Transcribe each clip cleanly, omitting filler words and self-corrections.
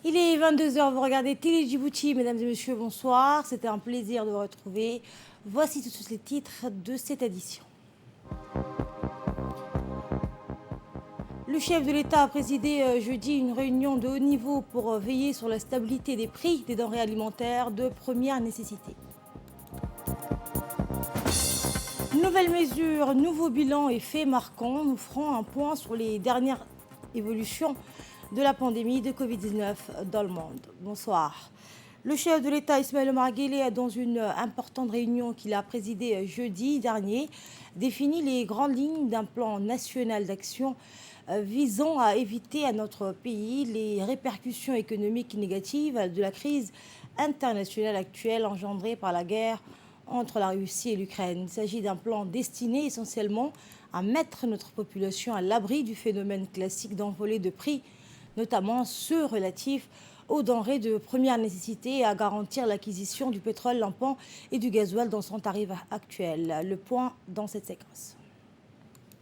Il est 22 heures, vous regardez Télé Djibouti, mesdames et messieurs, bonsoir. C'était un plaisir de vous retrouver. Voici tout de suite les titres de cette édition. Le chef de l'État a présidé jeudi une réunion de haut niveau pour veiller sur la stabilité des prix des denrées alimentaires de première nécessité. Nouvelles mesures, nouveaux bilans et faits marquants. Nous ferons un point sur les dernières évolutions de la pandémie de Covid-19 dans le monde. Bonsoir. Le chef de l'État, Ismaël Omar Guelleh, a dans une importante réunion qu'il a présidée jeudi dernier, défini les grandes lignes d'un plan national d'action visant à éviter à notre pays les répercussions économiques négatives de la crise internationale actuelle engendrée par la guerre entre la Russie et l'Ukraine. Il s'agit d'un plan destiné essentiellement à mettre notre population à l'abri du phénomène classique d'envolée de prix, notamment ceux relatifs aux denrées de première nécessité et à garantir l'acquisition du pétrole lampant et du gasoil dans son tarif actuel. Le point dans cette séquence.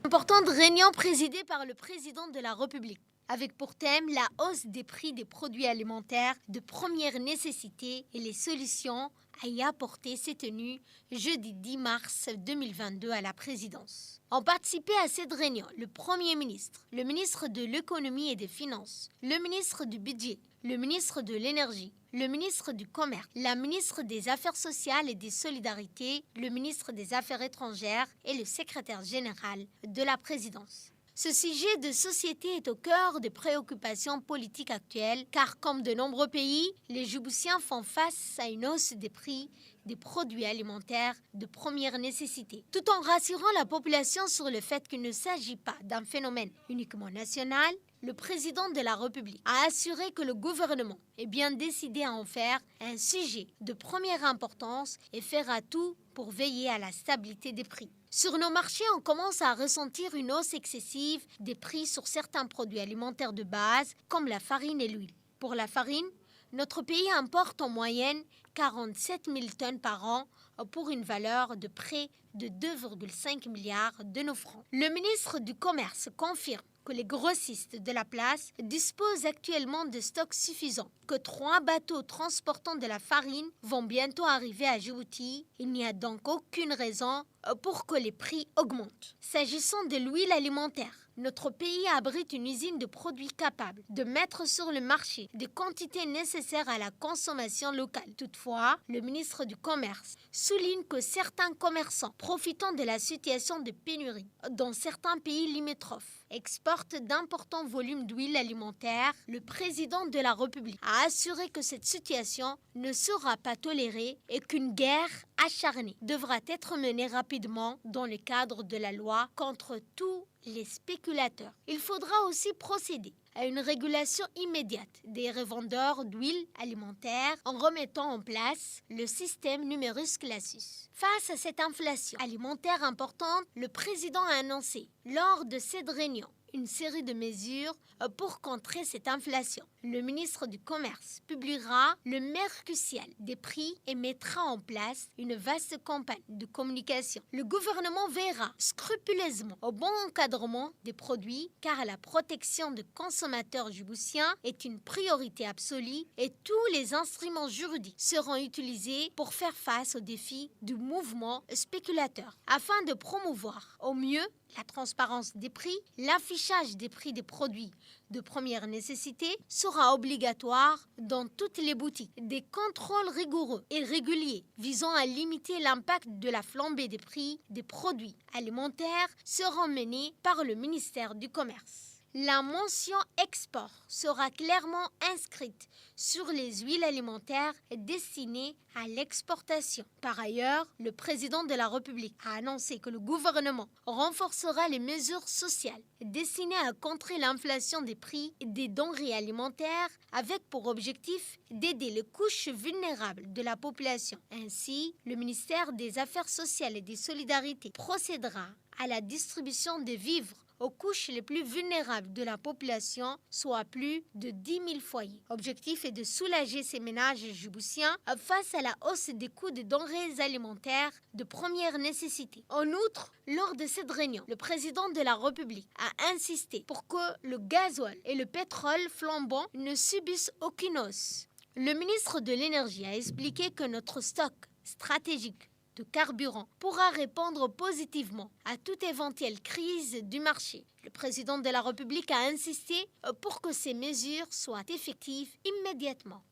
Importante réunion présidée par le président de la République, avec pour thème la hausse des prix des produits alimentaires de première nécessité et les solutions à y apporter s'est tenue jeudi 10 mars 2022 à la présidence. Ont participé à cette réunion le Premier ministre, le ministre de l'Économie et des Finances, le ministre du Budget, le ministre de l'Énergie, le ministre du Commerce, la ministre des Affaires sociales et des Solidarités, le ministre des Affaires étrangères et le secrétaire général de la présidence. Ce sujet de société est au cœur des préoccupations politiques actuelles, car comme de nombreux pays, les Djiboutiens font face à une hausse des prix des produits alimentaires de première nécessité, tout en rassurant la population sur le fait qu'il ne s'agit pas d'un phénomène uniquement national. Le président de la République a assuré que le gouvernement est bien décidé à en faire un sujet de première importance et fera tout pour veiller à la stabilité des prix. Sur nos marchés, on commence à ressentir une hausse excessive des prix sur certains produits alimentaires de base, comme la farine et l'huile. Pour la farine, notre pays importe en moyenne 47 000 tonnes par an pour une valeur de près de 2,5 milliards de nos francs. Le ministre du Commerce confirme que les grossistes de la place disposent actuellement de stocks suffisants, que 3 bateaux transportant de la farine vont bientôt arriver à Djibouti. Il n'y a donc aucune raison pour que les prix augmentent. S'agissant de l'huile alimentaire, notre pays abrite une usine de produits capable de mettre sur le marché des quantités nécessaires à la consommation locale. Toutefois, le ministre du Commerce souligne que certains commerçants, profitant de la situation de pénurie dans certains pays limitrophes, exportent d'importants volumes d'huile alimentaire. Le président de la République a assuré que cette situation ne sera pas tolérée et qu'une guerre acharnée devra être menée rapidement dans le cadre de la loi contre tous les spéculateurs. Il faudra aussi procéder à une régulation immédiate des revendeurs d'huile alimentaire en remettant en place le système numerus clausus. Face à cette inflation alimentaire importante, le président a annoncé lors de cette réunion une série de mesures pour contrer cette inflation. Le ministre du Commerce publiera le mercutiel des prix et mettra en place une vaste campagne de communication. Le gouvernement veillera scrupuleusement au bon encadrement des produits, car la protection des consommateurs djiboutiens est une priorité absolue et tous les instruments juridiques seront utilisés pour faire face aux défis du mouvement spéculateur. Afin de promouvoir au mieux la transparence des prix, l'affichage des prix des produits de première nécessité sera obligatoire dans toutes les boutiques. Des contrôles rigoureux et réguliers visant à limiter l'impact de la flambée des prix des produits alimentaires seront menés par le ministère du Commerce. La mention export sera clairement inscrite sur les huiles alimentaires destinées à l'exportation. Par ailleurs, le président de la République a annoncé que le gouvernement renforcera les mesures sociales destinées à contrer l'inflation des prix des denrées alimentaires avec pour objectif d'aider les couches vulnérables de la population. Ainsi, le ministère des Affaires sociales et des Solidarités procédera à la distribution des vivres aux couches les plus vulnérables de la population, soit plus de 10 000 foyers. L'objectif est de soulager ces ménages djiboutiens face à la hausse des coûts des denrées alimentaires de première nécessité. En outre, lors de cette réunion, le président de la République a insisté pour que le gasoil et le pétrole flambant ne subissent aucune hausse. Le ministre de l'Énergie a expliqué que notre stock stratégique de carburant pourra répondre positivement à toute éventuelle crise du marché. Le président de la République a insisté pour que ces mesures soient effectives immédiatement.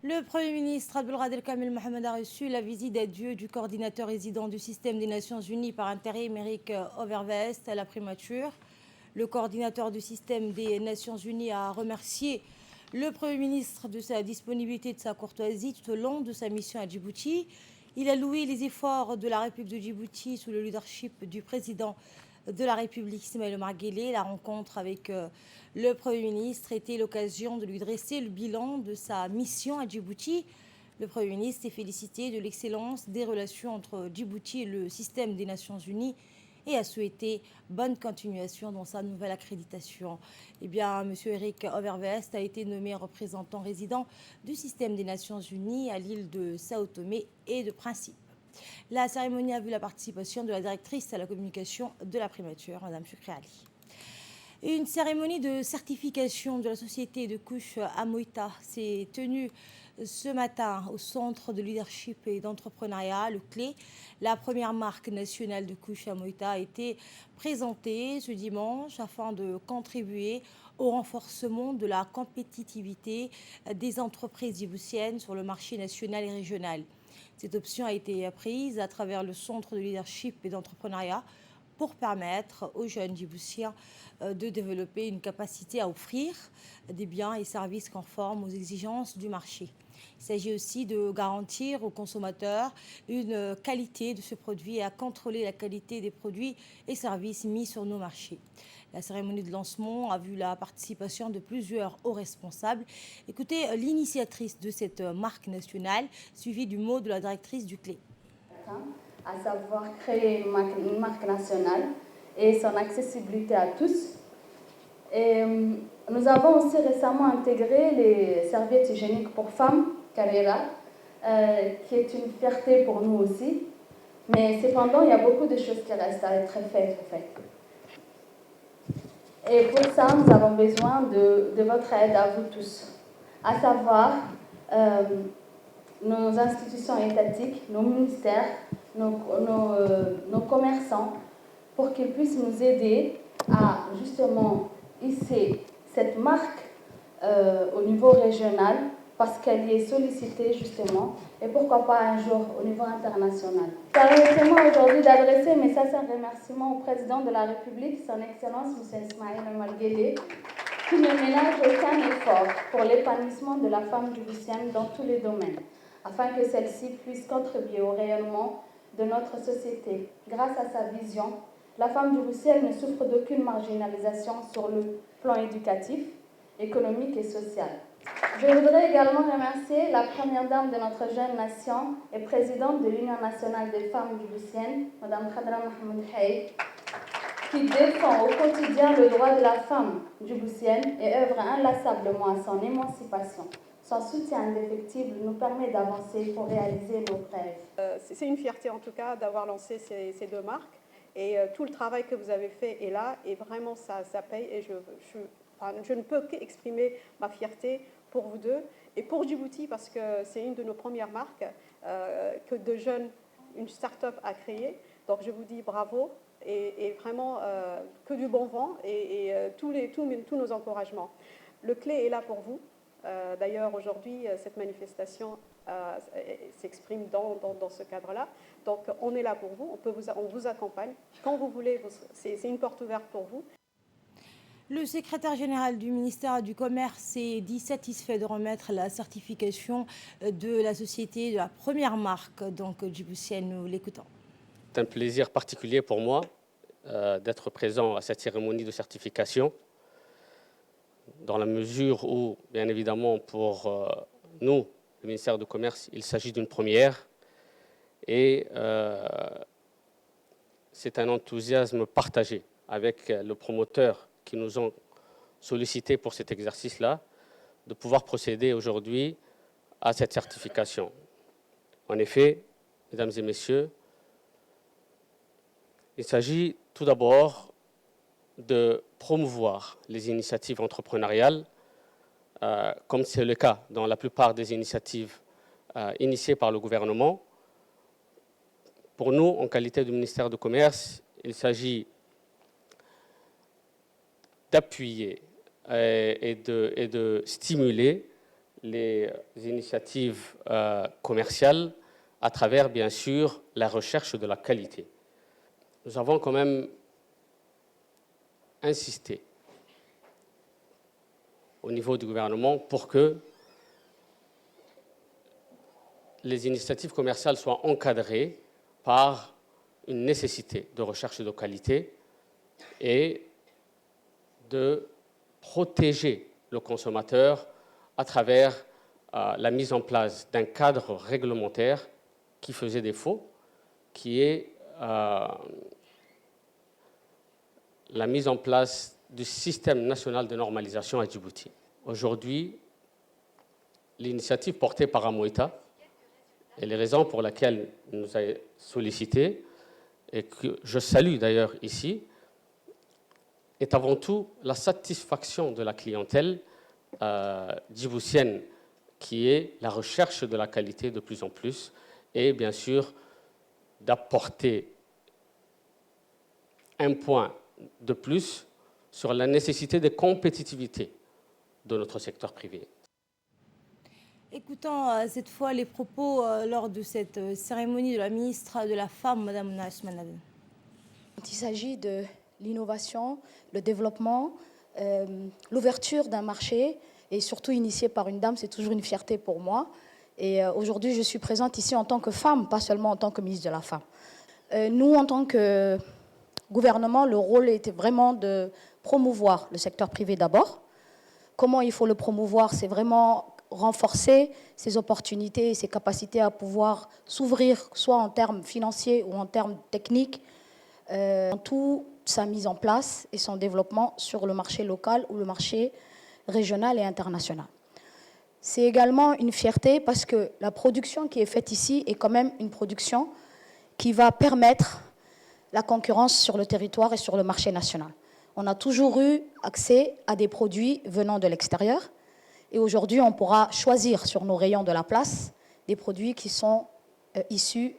Le Premier ministre Abdelghadel Kamel Mohamed a reçu la visite d'adieu du coordinateur résident du système des Nations Unies par intérim, Eric Overvest, à la primature. Le coordinateur du système des Nations Unies a remercié le Premier ministre de sa disponibilité et de sa courtoisie tout au long de sa mission à Djibouti. Il a loué les efforts de la République de Djibouti sous le leadership du président de la République, Ismaël Omar Guelleh. La rencontre avec le Premier ministre était l'occasion de lui dresser le bilan de sa mission à Djibouti. Le Premier ministre s'est félicité de l'excellence des relations entre Djibouti et le système des Nations Unies et a souhaité bonne continuation dans sa nouvelle accréditation. Eh bien, M. Eric Overvest a été nommé représentant résident du système des Nations Unies à l'île de Sao Tomé et de Principe. La cérémonie a vu la participation de la directrice à la communication de la primature, Mme Chukri Ali. Une cérémonie de certification de la société de couches à Moïta s'est tenue ce matin au Centre de leadership et d'entrepreneuriat, le CLE. La première marque nationale de couches à Moïta a été présentée ce dimanche afin de contribuer au renforcement de la compétitivité des entreprises djiboutiennes sur le marché national et régional. Cette option a été prise à travers le Centre de leadership et d'entrepreneuriat pour permettre aux jeunes djiboutiens de développer une capacité à offrir des biens et services conformes aux exigences du marché. Il s'agit aussi de garantir aux consommateurs une qualité de ce produit et à contrôler la qualité des produits et services mis sur nos marchés. La cérémonie de lancement a vu la participation de plusieurs hauts responsables. Écoutez l'initiatrice de cette marque nationale, suivie du mot de la directrice du CLE. À savoir créer une marque nationale et son accessibilité à tous. Et nous avons aussi récemment intégré les serviettes hygiéniques pour femmes, Carrera, qui est une fierté pour nous aussi. Mais cependant, il y a beaucoup de choses qui restent à être faites. Et pour ça, nous avons besoin de votre aide à vous tous. À savoir, nos institutions étatiques, nos ministères, nos commerçants, pour qu'ils puissent nous aider à justement hisser cette marque au niveau régional, parce qu'elle y est sollicitée justement, et pourquoi pas un jour au niveau international. Permettez-moi aujourd'hui d'adresser mes sincères remerciements au président de la République, son Excellence M. Ismaël Omar Guelleh, qui ne ménage aucun effort pour l'épanouissement de la femme djiboutienne dans tous les domaines, afin que celle-ci puisse contribuer au rayonnement de notre société. Grâce à sa vision, la femme djiboutienne ne souffre d'aucune marginalisation sur le plan éducatif, économique et social. Je voudrais également remercier la première dame de notre jeune nation et présidente de l'Union nationale des femmes djiboutiennes, Mme Khadra Mahmoud Haï, qui défend au quotidien le droit de la femme djiboutienne et œuvre inlassablement à son émancipation. Son soutien indéfectible nous permet d'avancer pour réaliser nos rêves. C'est une fierté en tout cas d'avoir lancé ces deux marques. Et tout le travail que vous avez fait est là, et vraiment ça paye. Et je ne peux qu'exprimer ma fierté pour vous deux et pour Djibouti, parce que c'est une de nos premières marques que de jeunes, une start-up a créée. Donc je vous dis bravo et vraiment que du bon vent et tous nos encouragements. Le CLE est là pour vous. D'ailleurs, aujourd'hui, cette manifestation s'exprime dans ce cadre-là. Donc, on est là pour vous, on vous accompagne. Quand vous voulez, c'est une porte ouverte pour vous. Le secrétaire général du ministère du Commerce s'est dit satisfait de remettre la certification de la société de la première marque, donc djiboutienne. Nous l'écoutons. C'est un plaisir particulier pour moi d'être présent à cette cérémonie de certification, dans la mesure où, bien évidemment, pour nous, le ministère du Commerce, il s'agit d'une première. Et c'est un enthousiasme partagé avec le promoteur qui nous ont sollicité pour cet exercice-là, de pouvoir procéder aujourd'hui à cette certification. En effet, mesdames et messieurs, il s'agit tout d'abord de promouvoir les initiatives entrepreneuriales, comme c'est le cas dans la plupart des initiatives initiées par le gouvernement. Pour nous, en qualité de ministère du Commerce, il s'agit d'appuyer et de stimuler les initiatives commerciales à travers, bien sûr, la recherche de la qualité. Nous avons quand même insisté au niveau du gouvernement pour que les initiatives commerciales soient encadrées par une nécessité de recherche de qualité et de protéger le consommateur à travers la mise en place d'un cadre réglementaire qui faisait défaut, qui est la mise en place du système national de normalisation à Djibouti. Aujourd'hui, l'initiative portée par Amoïta et les raisons pour lesquelles il nous a sollicité, et que je salue d'ailleurs ici, est avant tout la satisfaction de la clientèle djiboutienne, qui est la recherche de la qualité de plus en plus, et bien sûr d'apporter un point de plus sur la nécessité de compétitivité de notre secteur privé. Écoutons cette fois les propos lors de cette cérémonie de la ministre de la Femme, Mme Naïma Naden. Il s'agit de l'innovation, le développement, l'ouverture d'un marché, et surtout initié par une dame, c'est toujours une fierté pour moi. Et aujourd'hui, je suis présente ici en tant que femme, pas seulement en tant que ministre de la Femme. Nous, en tant que gouvernement, le rôle était vraiment de promouvoir le secteur privé d'abord. Comment il faut le promouvoir? C'est vraiment renforcer ses opportunités et ses capacités à pouvoir s'ouvrir, soit en termes financiers ou en termes techniques, en toute sa mise en place et son développement sur le marché local ou le marché régional et international. C'est également une fierté parce que la production qui est faite ici est quand même une production qui va permettre la concurrence sur le territoire et sur le marché national. On a toujours eu accès à des produits venant de l'extérieur et aujourd'hui on pourra choisir sur nos rayons de la place des produits qui sont issus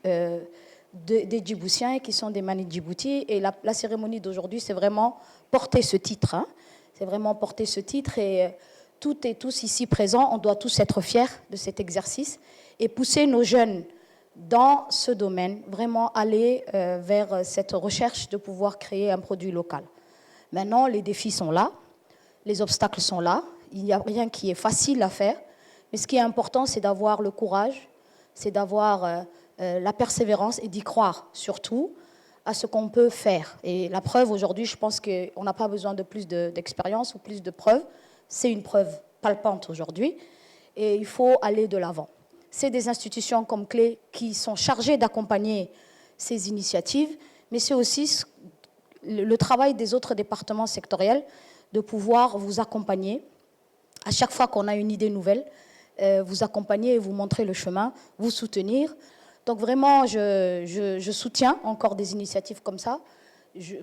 des Djiboutiens et qui sont des Mani Djibouti. Et la cérémonie d'aujourd'hui, c'est vraiment porter ce titre. Hein. C'est vraiment porter ce titre et toutes et tous ici présents, on doit tous être fiers de cet exercice et pousser nos jeunes dans ce domaine, vraiment aller vers cette recherche de pouvoir créer un produit local. Maintenant, les défis sont là, les obstacles sont là, il n'y a rien qui est facile à faire, mais ce qui est important, c'est d'avoir le courage, c'est d'avoir la persévérance et d'y croire surtout à ce qu'on peut faire. Et la preuve aujourd'hui, je pense qu'on n'a pas besoin de plus d'expérience ou plus de preuves, c'est une preuve palpante aujourd'hui et il faut aller de l'avant. C'est des institutions comme Clé qui sont chargées d'accompagner ces initiatives, mais c'est aussi le travail des autres départements sectoriels de pouvoir vous accompagner. À chaque fois qu'on a une idée nouvelle, vous accompagner et vous montrer le chemin, vous soutenir. Donc vraiment, je soutiens encore des initiatives comme ça,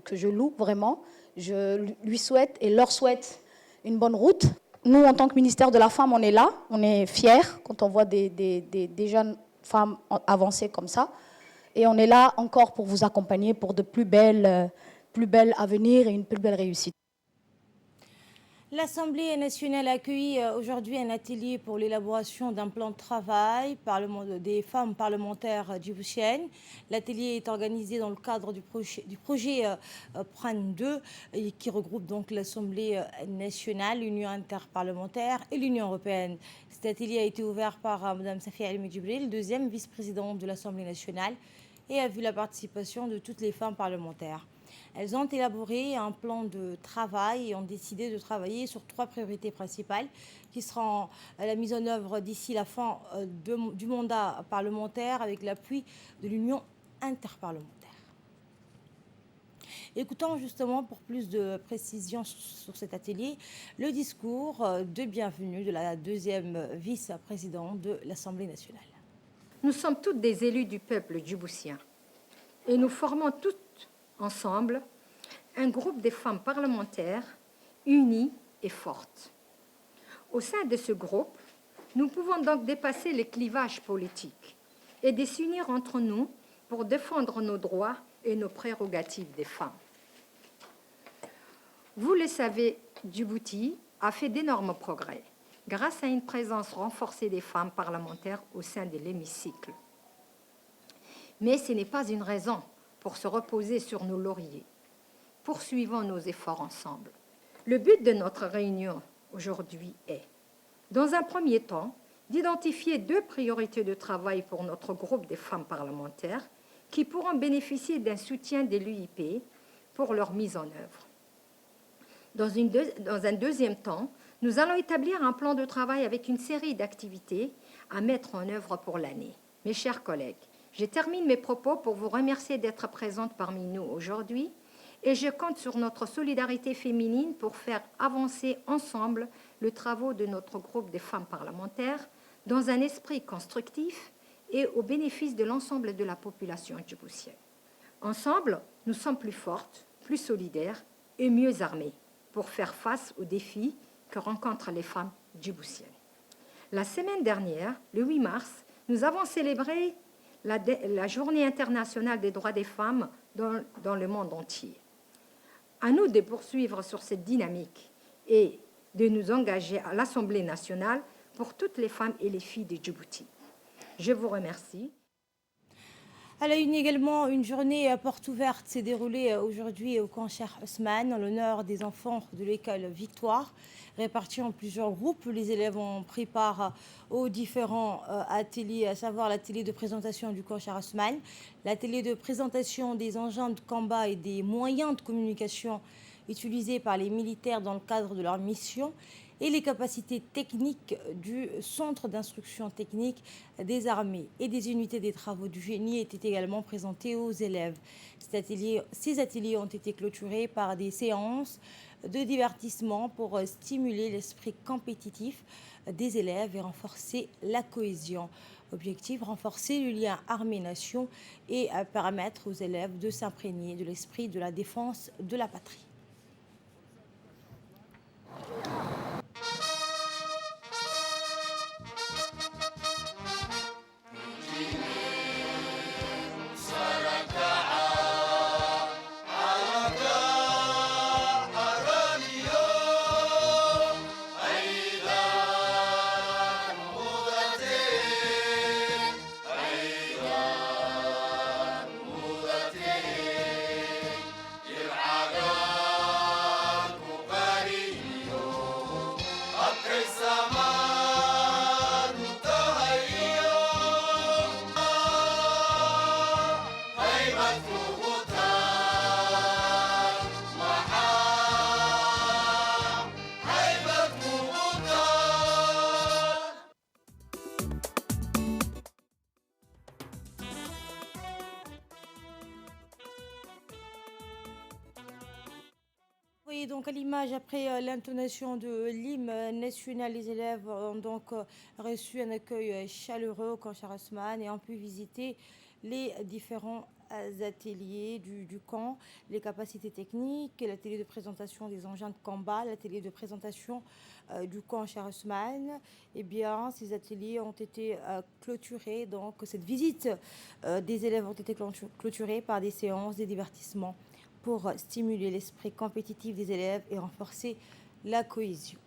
que je loue vraiment. Je lui souhaite et leur souhaite une bonne route. Nous, en tant que ministère de la Femme, on est là, on est fiers quand on voit des jeunes femmes avancées comme ça. Et on est là encore pour vous accompagner pour de plus belles avenirs et une plus belle réussite. L'Assemblée nationale a accueilli aujourd'hui un atelier pour l'élaboration d'un plan de travail des femmes parlementaires djiboutiennes. L'atelier est organisé dans le cadre du projet PRAN 2 qui regroupe donc l'Assemblée nationale, l'Union interparlementaire et l'Union européenne. Cet atelier a été ouvert par Mme Safia El Medjibril, deuxième vice-présidente de l'Assemblée nationale, et a vu la participation de toutes les femmes parlementaires. Elles ont élaboré un plan de travail et ont décidé de travailler sur 3 priorités principales qui seront la mise en œuvre d'ici la fin du mandat parlementaire avec l'appui de l'Union interparlementaire. Écoutons justement pour plus de précisions sur cet atelier le discours de bienvenue de la deuxième vice-présidente de l'Assemblée nationale. Nous sommes toutes des élus du peuple djiboutien et nous formons toutes ensemble un groupe des femmes parlementaires unies et fortes. Au sein de ce groupe, nous pouvons donc dépasser les clivages politiques et de s'unir entre nous pour défendre nos droits et nos prérogatives des femmes. Vous le savez, Djibouti a fait d'énormes progrès grâce à une présence renforcée des femmes parlementaires au sein de l'hémicycle. Mais ce n'est pas une raison pour se reposer sur nos lauriers. Poursuivons nos efforts ensemble. Le but de notre réunion aujourd'hui est, dans un premier temps, d'identifier 2 priorités de travail pour notre groupe des femmes parlementaires qui pourront bénéficier d'un soutien de l'UIP pour leur mise en œuvre. Dans un deuxième temps, nous allons établir un plan de travail avec une série d'activités à mettre en œuvre pour l'année. Mes chers collègues, je termine mes propos pour vous remercier d'être présentes parmi nous aujourd'hui et je compte sur notre solidarité féminine pour faire avancer ensemble les travaux de notre groupe des femmes parlementaires dans un esprit constructif et au bénéfice de l'ensemble de la population djiboutienne. Ensemble, nous sommes plus fortes, plus solidaires et mieux armées pour faire face aux défis que rencontrent les femmes djiboutiennes. La semaine dernière, le 8 mars, nous avons célébré la Journée internationale des droits des femmes dans le monde entier. À nous de poursuivre sur cette dynamique et de nous engager à l'Assemblée nationale pour toutes les femmes et les filles de Djibouti. Je vous remercie. À la une également, une journée à porte ouverte s'est déroulée aujourd'hui au camp Cheikh Ousmane en l'honneur des enfants de l'école Victoire. Répartis en plusieurs groupes, les élèves ont pris part aux différents ateliers, à savoir l'atelier de présentation du camp Cheikh Ousmane, l'atelier de présentation des engins de combat et des moyens de communication utilisés par les militaires dans le cadre de leur mission et les capacités techniques du Centre d'instruction technique des armées et des unités des travaux du génie étaient également présentés aux élèves. Ces ateliers ont été clôturés par des séances de divertissement pour stimuler l'esprit compétitif des élèves et renforcer la cohésion. Objectif, renforcer le lien armée-nation et permettre aux élèves de s'imprégner de l'esprit de la défense de la patrie. Oui, donc à l'image, après l'intonation de l'hymne national, les élèves ont donc reçu un accueil chaleureux au camp Cheikh Ousmane et ont pu visiter les différents ateliers du camp, les capacités techniques, l'atelier de présentation des engins de combat, l'atelier de présentation du camp Cheikh Ousmane. Eh bien, ces ateliers ont été clôturés. Donc, cette visite des élèves ont été clôturées par des séances, des divertissements pour stimuler l'esprit compétitif des élèves et renforcer la cohésion.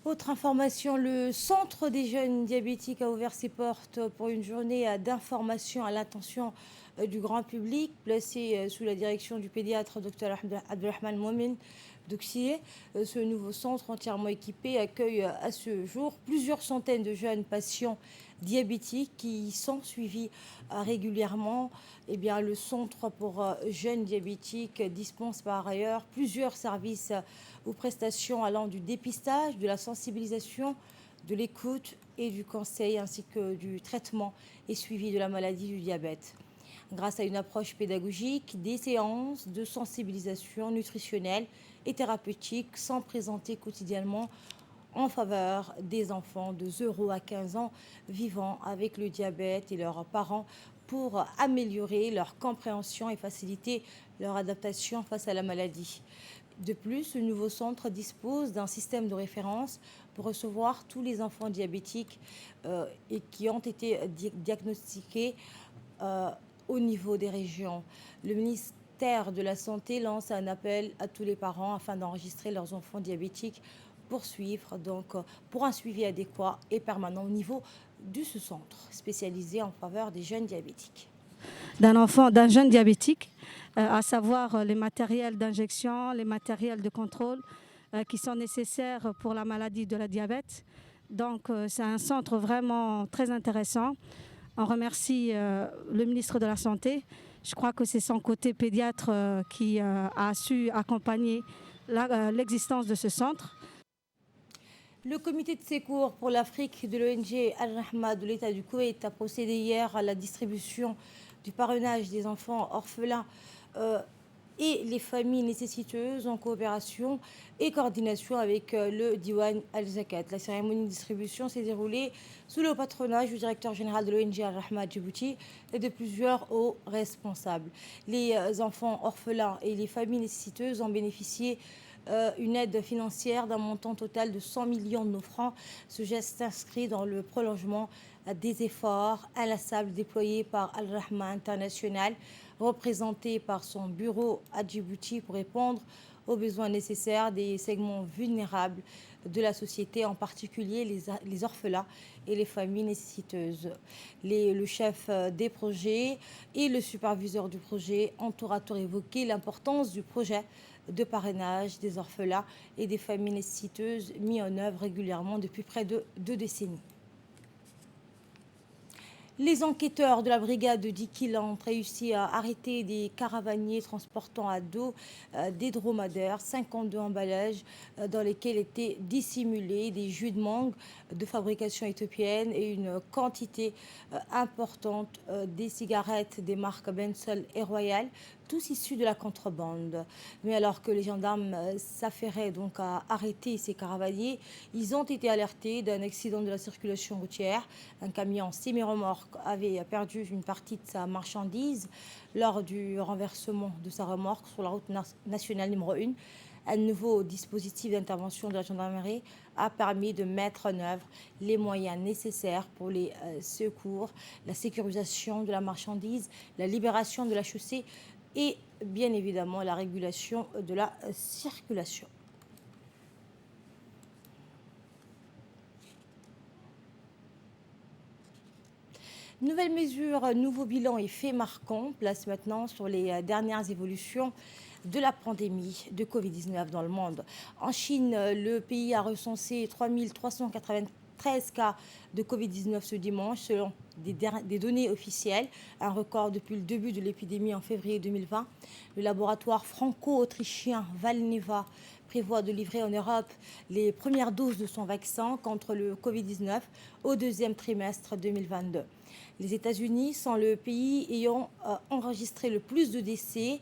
Autre information, le Centre des jeunes diabétiques a ouvert ses portes pour une journée d'information à l'attention du grand public, placée sous la direction du pédiatre Dr Abdelrahman Momin d'Oxyé. Ce nouveau centre entièrement équipé accueille à ce jour plusieurs centaines de jeunes patients diabétiques qui sont suivis régulièrement. Eh bien, le centre pour jeunes diabétiques dispense par ailleurs plusieurs services ou prestations allant du dépistage, de la sensibilisation, de l'écoute et du conseil, ainsi que du traitement et suivi de la maladie du diabète. Grâce à une approche pédagogique, des séances de sensibilisation nutritionnelle et thérapeutique sont présentées quotidiennement en faveur des enfants de 0 à 15 ans vivant avec le diabète et leurs parents pour améliorer leur compréhension et faciliter leur adaptation face à la maladie. De plus, le nouveau centre dispose d'un système de référence pour recevoir tous les enfants diabétiques et qui ont été diagnostiqués au niveau des régions. Le ministère de la Santé lance un appel à tous les parents afin d'enregistrer leurs enfants diabétiques pour un suivi adéquat et permanent au niveau de ce centre spécialisé en faveur des jeunes diabétiques. D'un jeune diabétique, à savoir les matériels d'injection, les matériels de contrôle qui sont nécessaires pour la maladie de la diabète. Donc c'est un centre vraiment très intéressant. On remercie le ministre de la Santé. Je crois que c'est son côté pédiatre qui a su accompagner l'existence de ce centre. Le comité de secours pour l'Afrique de l'ONG Al-Rahma de l'État du Koweït a procédé hier à la distribution du parrainage des enfants orphelins et les familles nécessiteuses en coopération et coordination avec le Diwan Al-Zakat. La cérémonie de distribution s'est déroulée sous le patronage du directeur général de l'ONG Al-Rahma Djibouti et de plusieurs hauts responsables. Les enfants orphelins et les familles nécessiteuses ont bénéficié une aide financière d'un montant total de 100 millions de francs. Ce geste s'inscrit dans le prolongement des efforts inlassables déployés par Al-Rahma International, représenté par son bureau à Djibouti pour répondre aux besoins nécessaires des segments vulnérables de la société, en particulier les orphelins et les familles nécessiteuses. Le chef des projets et le superviseur du projet ont tour à tour évoqué l'importance du projet de parrainage des orphelins et des familles nécessiteuses mis en œuvre régulièrement depuis près de 2 décennies. Les enquêteurs de la brigade de Dikil ont réussi à arrêter des caravaniers transportant à dos des dromadaires, 52 emballages dans lesquels étaient dissimulés des jus de mangue de fabrication éthiopienne et une quantité importante des cigarettes des marques Bensol et Royal, tous issus de la contrebande. Mais alors que les gendarmes s'affairaient donc à arrêter ces caravaniers, ils ont été alertés d'un accident de la circulation routière. Un camion semi-remorque avait perdu une partie de sa marchandise lors du renversement de sa remorque sur la route nationale numéro 1. Un nouveau dispositif d'intervention de la gendarmerie a permis de mettre en œuvre les moyens nécessaires pour les secours, la sécurisation de la marchandise, la libération de la chaussée et bien évidemment la régulation de la circulation. Nouvelle mesure, nouveau bilan et fait marquant. Place maintenant sur les dernières évolutions de la pandémie de Covid-19 dans le monde. En Chine, le pays a recensé 3393 cas de Covid-19 ce dimanche, selon des données officielles, un record depuis le début de l'épidémie en février 2020. Le laboratoire franco-autrichien Valneva prévoit de livrer en Europe les premières doses de son vaccin contre le Covid-19 au 2e trimestre 2022. Les États-Unis sont le pays ayant enregistré le plus de décès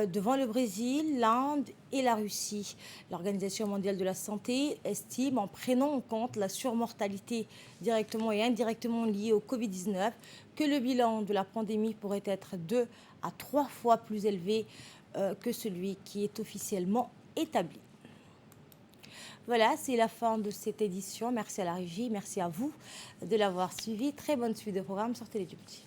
devant le Brésil, l'Inde et la Russie. L'Organisation mondiale de la santé estime, en prenant en compte la surmortalité directement et indirectement liée au Covid-19, que le bilan de la pandémie pourrait être 2 à 3 fois plus élevé que celui qui est officiellement établi. Voilà, c'est la fin de cette édition. Merci à la régie, merci à vous de l'avoir suivi. Très bonne suite de programme sur Télé Djibouti.